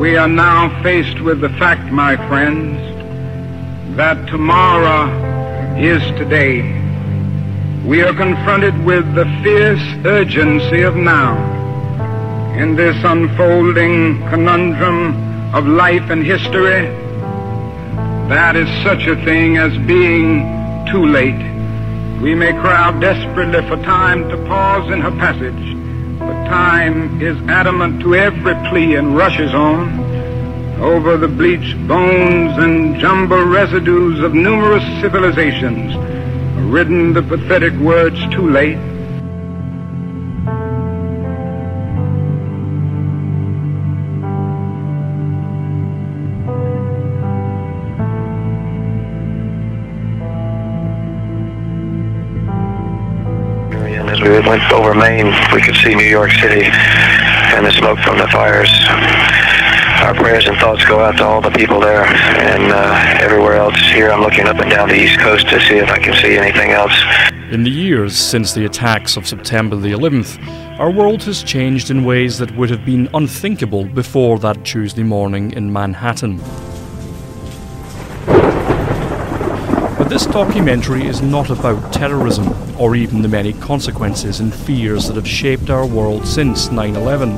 We are now faced with the fact, my friends, that tomorrow is today. We are confronted with the fierce urgency of now. In this unfolding conundrum of life and history, that is such a thing as being too late. We may cry out desperately for time to pause in her passage, but time is adamant to every plea and rushes on over the bleached bones and jumbled residues of numerous civilizations, ridden the pathetic words too late. As we went over Maine, we could see New York City and the smoke from the fires. Our prayers and thoughts go out to all the people there and everywhere else. Here I'm looking up and down the East Coast to see if I can see anything else. In the years since the attacks of September the 11th, our world has changed in ways that would have been unthinkable before that Tuesday morning in Manhattan. But this documentary is not about terrorism, or even the many consequences and fears that have shaped our world since 9/11.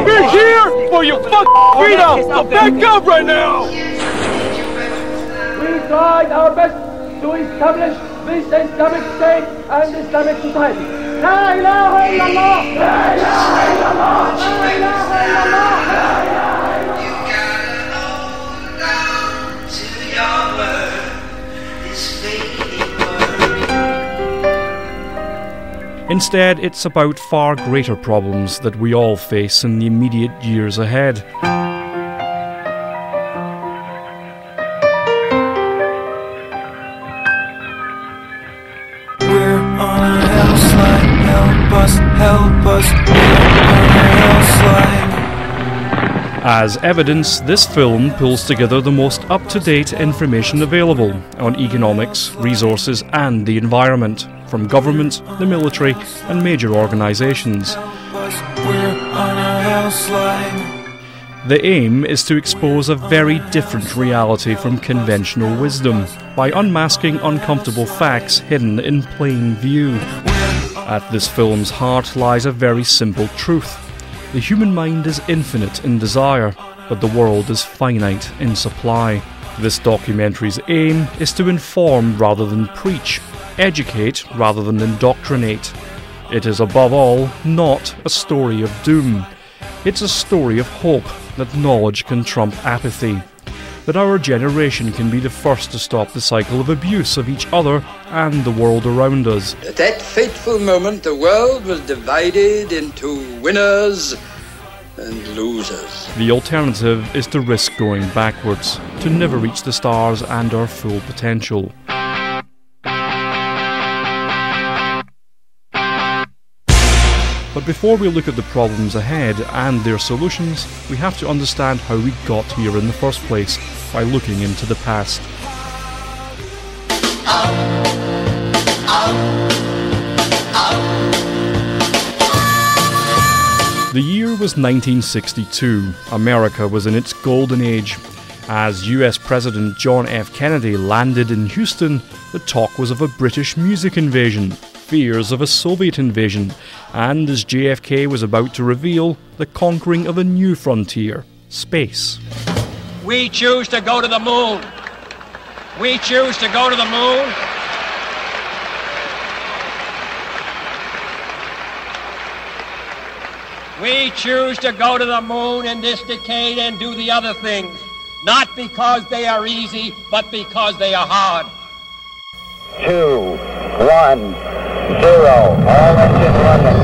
We're here for your fucking freedom! So back up right now! We tried our best to establish this Islamic State and Islamic society. La ilaha illallah! La ilaha illallah! La ilaha illallah! La ilaha illallah! You gotta hold on to your word, this fading word. Instead, it's about far greater problems that we all face in the immediate years ahead. Help us, As evidence, this film pulls together the most up-to-date information available on economics, resources and the environment from government, the military and major organisations. The aim is to expose a very different reality from conventional wisdom by unmasking uncomfortable facts hidden in plain view. At this film's heart lies a very simple truth. The human mind is infinite in desire, but the world is finite in supply. This documentary's aim is to inform rather than preach, educate rather than indoctrinate. It is above all not a story of doom. It's a story of hope that knowledge can trump apathy, that our generation can be the first to stop the cycle of abuse of each other and the world around us. At that fateful moment, the world was divided into winners and losers. The alternative is to risk going backwards, to never reach the stars and our full potential. But before we look at the problems ahead and their solutions, we have to understand how we got here in the first place by looking into the past. The year was 1962. America was in its golden age. As US President John F. Kennedy landed in Houston, the talk was of a British music invasion, fears of a Soviet invasion, and as JFK was about to reveal, the conquering of a new frontier, space. We choose to go to the moon. We choose to go to the moon. We choose to go to the moon in this decade and do the other things, not because they are easy, but because they are hard. 2, 1, 0, all engine running.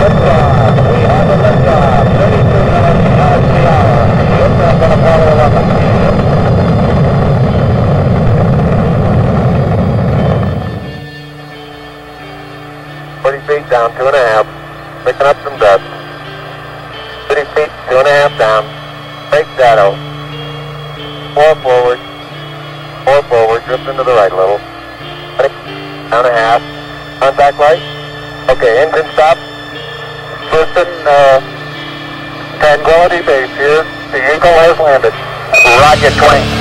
Liftoff, we have a liftoff, 32 minutes past the hour. Liftoff on Apollo 11. 40 feet down, 2.5. 6 Fake shadow. 4 forward. 4 forward. Drift into the right a little. Down a half. Contact light. Okay, engine stop. Listen, Tranquility Base here. The Eagle has landed. Roger,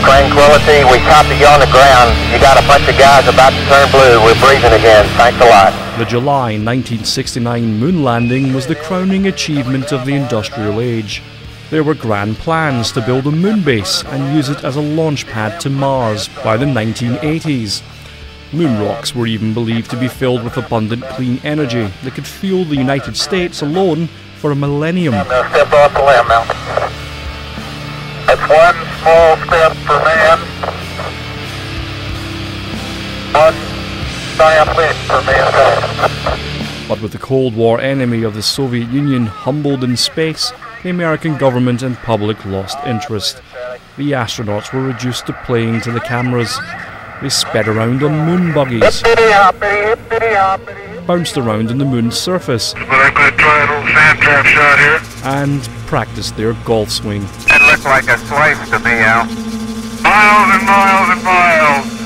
Tranquility. We copy you on the ground. You got a bunch of guys about to turn blue. We're breathing again. Thanks a lot. The July 1969 moon landing was the crowning achievement of the industrial age. There were grand plans to build a moon base and use it as a launch pad to Mars by the 1980s. Moon rocks were even believed to be filled with abundant clean energy that could fuel the United States alone for a millennium. Now step off the limb now. That's one small step for man. One giant leap for mankind. But with the Cold War enemy of the Soviet Union humbled in space, the American government and public lost interest. The astronauts were reduced to playing to the cameras. They sped around on moon buggies, bounced around on the moon's surface, But I'm going to try a little sand trap shot here. and practiced their golf swing. It looked like a slice to me, Al. Miles and miles and miles.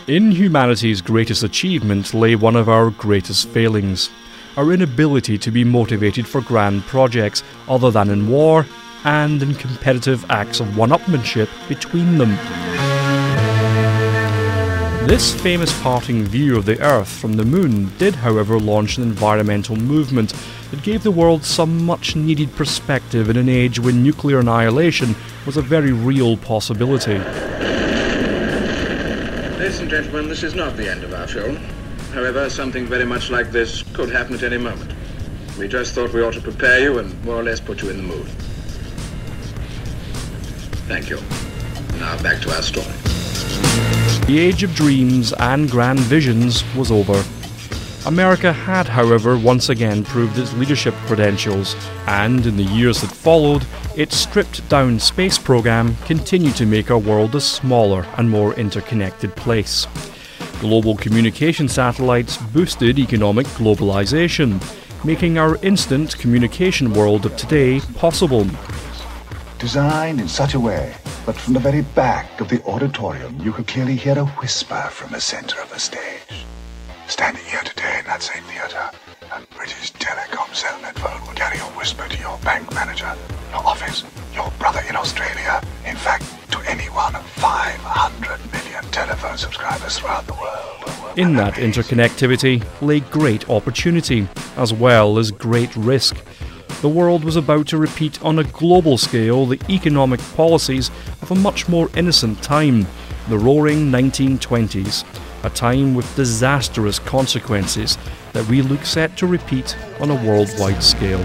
In humanity's greatest achievement lay one of our greatest failings, our inability to be motivated for grand projects other than in war and in competitive acts of one-upmanship between them. This famous parting view of the Earth from the Moon did, however, launch an environmental movement that gave the world some much-needed perspective in an age when nuclear annihilation was a very real possibility. Ladies and gentlemen, this is not the end of our film. However, something very much like this could happen at any moment. We just thought we ought to prepare you and more or less put you in the mood. Thank you. Now back to our story. The age of dreams and grand visions was over. America had, however, once again proved its leadership credentials, and in the years that followed, its stripped-down space program continued to make our world a smaller and more interconnected place. Global communication satellites boosted economic globalization, making our instant communication world of today possible. Designed in such a way that from the very back of the auditorium you could clearly hear a whisper from the center of the stage. Standing here today in that same theatre, a British Telecom cell net phone will carry a whisper to your bank manager, your office, your brother in Australia, in fact, to any one of 500 million telephone subscribers throughout the world. In that interconnectivity lay great opportunity, as well as great risk. The world was about to repeat on a global scale the economic policies of a much more innocent time, the roaring 1920s. A time with disastrous consequences that we look set to repeat on a worldwide scale.